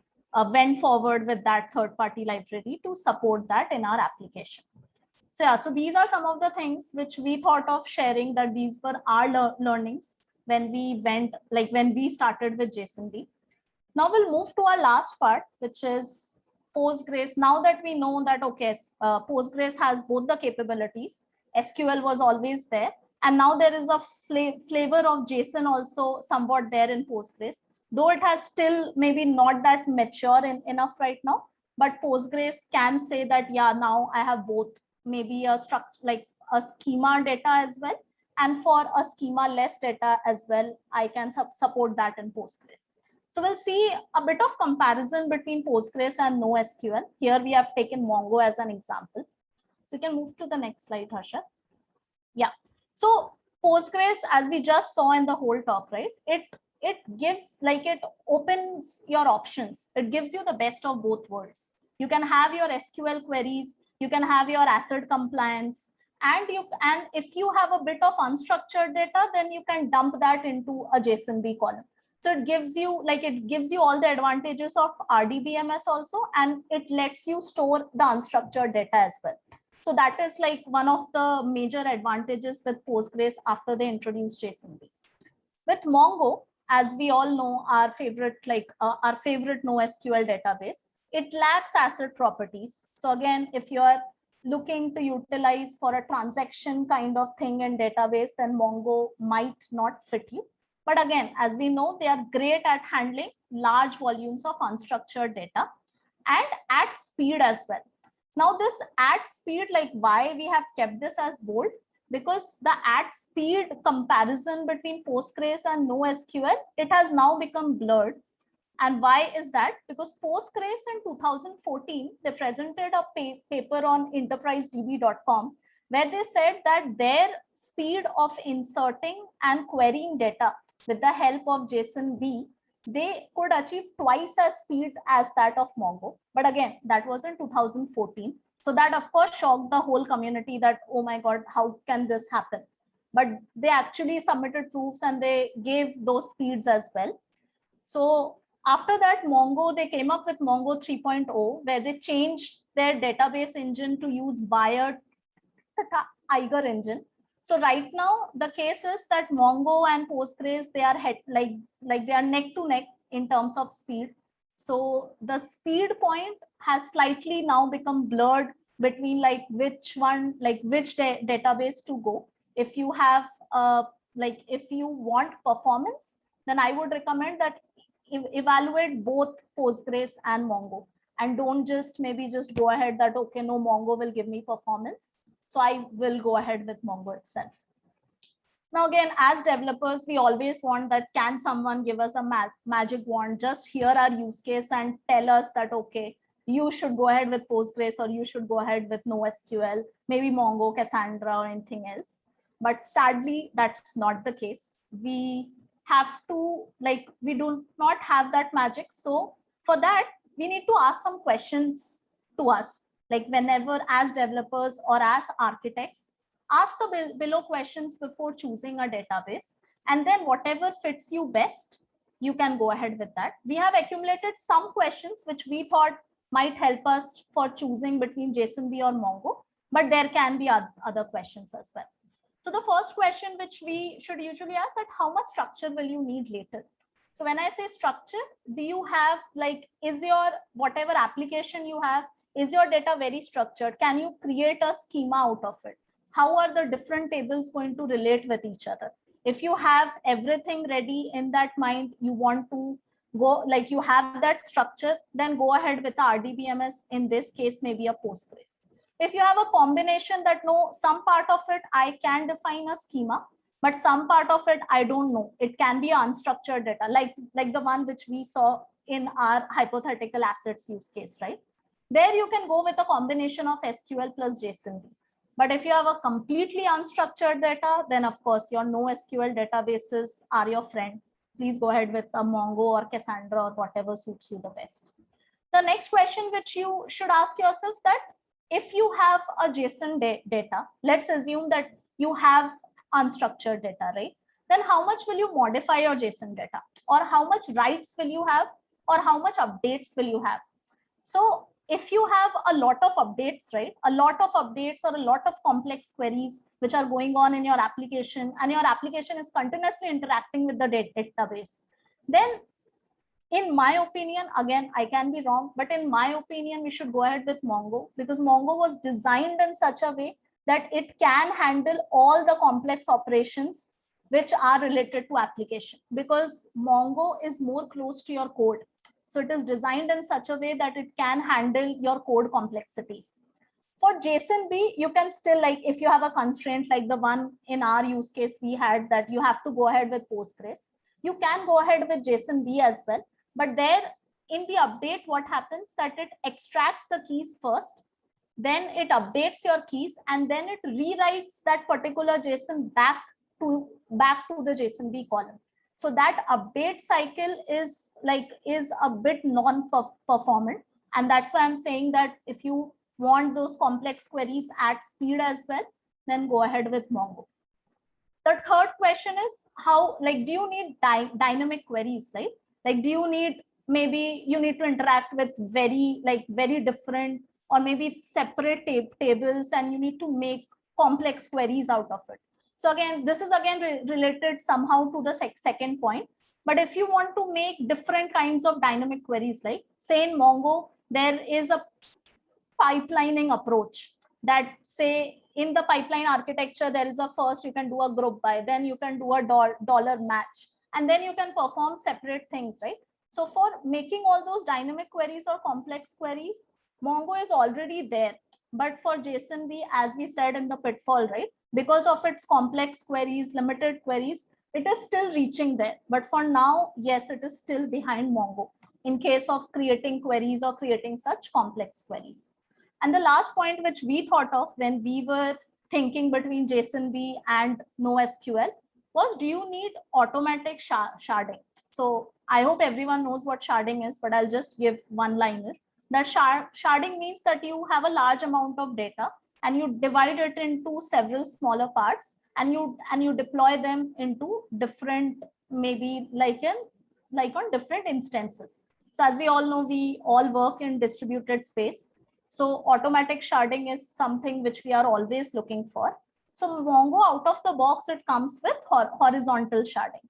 went forward with that third-party library to support that in our application. So yeah, so these are some of the things which we thought of sharing, that these were our learnings when we went, like when we started with JSONB. Now we'll move to our last part, which is Postgres. Now that we know that, okay, Postgres has both the capabilities, SQL was always there, and now there is a flavor of JSON also somewhat there in Postgres, though it has still maybe not that mature enough right now, but Postgres can say that, yeah, now I have both, maybe a structure like a schema data as well, and for a schema less data as well, I can support that in Postgres. So we'll see a bit of comparison between Postgres and NoSQL. Here we have taken Mongo as an example. So you can move to the next slide, Harsha. Yeah. So Postgres, as we just saw in the whole talk, right? It it gives like it opens your options. It gives you the best of both worlds. You can have your SQL queries, you can have your ACID compliance, and if you have a bit of unstructured data, then you can dump that into a JSONB column. So it gives you all the advantages of RDBMS also, and it lets you store the unstructured data as well. So that is like one of the major advantages with Postgres after they introduced JSONB. With Mongo, as we all know, our favorite NoSQL database, it lacks ACID properties. So again, if you are looking to utilize for a transaction kind of thing in database, then Mongo might not fit you. But again, as we know, they are great at handling large volumes of unstructured data and at speed as well. Now this at speed, like why we have kept this as bold, because the at speed comparison between Postgres and NoSQL, it has now become blurred. And why is that? Because Postgres in 2014, they presented a paper on enterprisedb.com where they said that their speed of inserting and querying data with the help of JSONB, they could achieve twice as speed as that of Mongo. But again, that was in 2014. So that of course shocked the whole community that, oh my God, how can this happen? But they actually submitted proofs and they gave those speeds as well. So after that, they came up with Mongo 3.0, where they changed their database engine to use Bayer Eiger engine. So right now, the case is that Mongo and Postgres, they are they are neck to neck in terms of speed. So the speed point has slightly now become blurred between like which database to go. If you have if you want performance, then I would recommend that evaluate both Postgres and Mongo, and don't just go ahead that, okay, no, Mongo will give me performance, so I will go ahead with Mongo itself. Now again, as developers, we always want that, can someone give us a magic wand, just hear our use case and tell us that, okay, you should go ahead with Postgres or you should go ahead with NoSQL, maybe Mongo, Cassandra, or anything else. But sadly, that's not the case. We have to, we do not have that magic. So for that, we need to ask some questions to us. Like whenever as developers or as architects, ask the below questions before choosing a database, and then whatever fits you best, you can go ahead with that. We have accumulated some questions which we thought might help us for choosing between JSONB or Mongo, but there can be other questions as well. So the first question which we should usually ask that, how much structure will you need later? So when I say structure, do you have is your whatever application you have, is your data very structured? Can you create a schema out of it? How are the different tables going to relate with each other? If you have everything ready in that mind, you want to go, you have that structure, then go ahead with the RDBMS. In this case, maybe a Postgres. If you have a combination that, no, some part of it I can define a schema, but some part of it I don't know, it can be unstructured data, like the one which we saw in our hypothetical assets use case, right? There you can go with a combination of SQL plus JSONB. But if you have a completely unstructured data, then of course your NoSQL databases are your friend. Please go ahead with a Mongo or Cassandra or whatever suits you the best. The next question which you should ask yourself, that if you have a JSON data, let's assume that you have unstructured data, right? Then how much will you modify your JSON data, or how much writes will you have, or how much updates will you have? So if you have a lot of updates, right? A lot of updates or a lot of complex queries which are going on in your application, and your application is continuously interacting with the database, then in my opinion, again, I can be wrong, but in my opinion, we should go ahead with Mongo, because Mongo was designed in such a way that it can handle all the complex operations which are related to application, because Mongo is more close to your code. So it is designed in such a way that it can handle your code complexities. For JSONB, you can still, if you have a constraint like the one in our use case we had, that you have to go ahead with Postgres, you can go ahead with JSONB as well. But there in the update, what happens that it extracts the keys first, then it updates your keys, and then it rewrites that particular JSON back to the JSONB column. So that update cycle is a bit non-performant. And that's why I'm saying that if you want those complex queries at speed as well, then go ahead with Mongo. The third question is how, like, do you need dynamic queries, right? Like, do you need, maybe you need to interact with very different or maybe separate tables, and you need to make complex queries out of it. So again, this is again related somehow to the second point. But if you want to make different kinds of dynamic queries, like say in Mongo, there is a pipelining approach that, say, in the pipeline architecture, there is a first you can do a group by, then you can do a dollar match, and then you can perform separate things, right? So for making all those dynamic queries or complex queries, Mongo is already there. But for JSONB, as we said in the pitfall, right, because of its complex queries, limited queries, it is still reaching there. But for now, yes, it is still behind Mongo in case of creating queries or creating such complex queries. And the last point which we thought of when we were thinking between JSONB and NoSQL was, do you need automatic sharding? So I hope everyone knows what sharding is, but I'll just give one liner. That sharding means that you have a large amount of data and you divide it into several smaller parts, and you deploy them into different, maybe like on different instances. So as we all know, we all work in distributed space. So automatic sharding is something which we are always looking for. So Mongo, out of the box, it comes with horizontal sharding.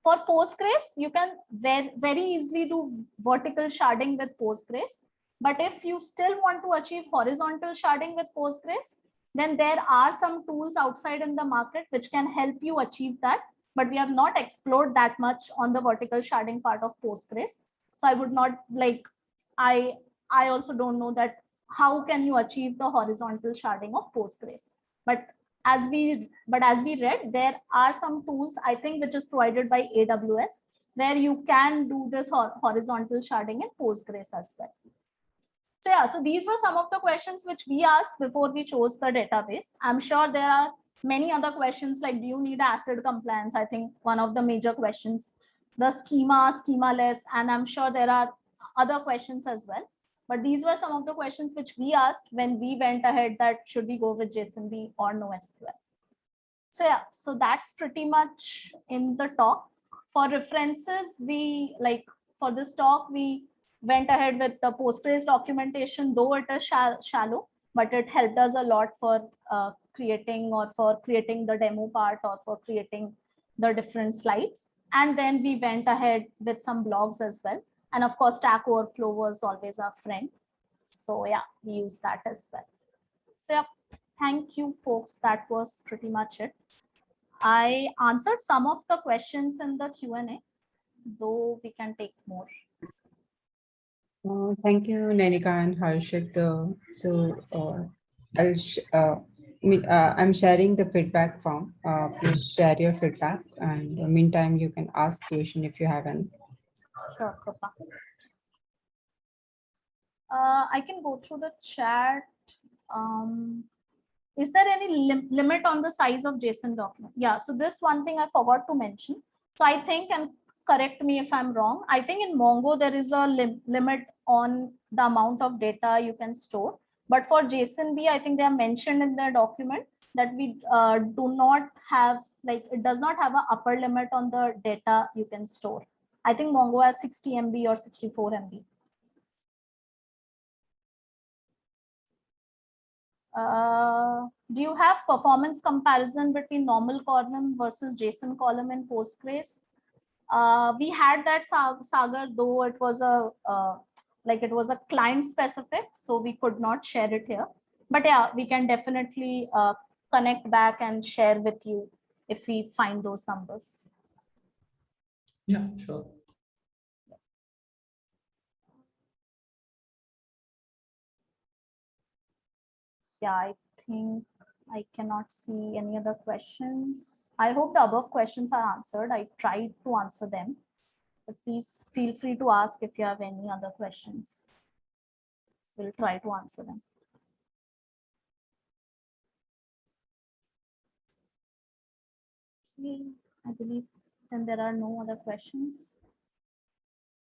For Postgres, you can very easily do vertical sharding with Postgres. But if you still want to achieve horizontal sharding with Postgres, then there are some tools outside in the market which can help you achieve that. But we have not explored that much on the vertical sharding part of Postgres. So I would not I also don't know that how can you achieve the horizontal sharding of Postgres. But as we read, there are some tools, I think, which is provided by AWS, where you can do this horizontal sharding in Postgres as well. So yeah, so these were some of the questions which we asked before we chose the database. I'm sure there are many other questions, like, do you need ACID compliance? I think one of the major questions, the schemaless, and I'm sure there are other questions as well. But these were some of the questions which we asked when we went ahead, that should we go with JSONB or NoSQL. So yeah, so that's pretty much in the talk. For references, for this talk, we went ahead with the Postgres documentation, though it is shallow, but it helped us a lot for creating the demo part or for creating the different slides. And then we went ahead with some blogs as well. And of course, Stack Overflow was always our friend. So yeah, we use that as well. So yeah, thank you, folks. That was pretty much it. I answered some of the questions in the Q&A, though we can take more. Thank you, Nainika and Harshit. I'm sharing the feedback form. Please share your feedback, and in the meantime, you can ask question if you have any. Sure, Kripa. I can go through the chat. Is there any limit on the size of JSON document? Yeah, so this one thing I forgot to mention. So I think, and correct me if I'm wrong, I think in Mongo there is a limit on the amount of data you can store. But for JSONB, I think they are mentioned in the document that we do not have, it does not have an upper limit on the data you can store. I think Mongo has 60 MB or 64 MB. Do you have performance comparison between normal column versus JSON column in Postgres? We had that, Sagar, though it was a client specific, so we could not share it here. But yeah, we can definitely connect back and share with you if we find those numbers. Yeah, sure. Yeah, I think I cannot see any other questions. I hope the above questions are answered. I tried to answer them, but please feel free to ask if you have any other questions. We'll try to answer them. Okay, I believe Then there are no other questions.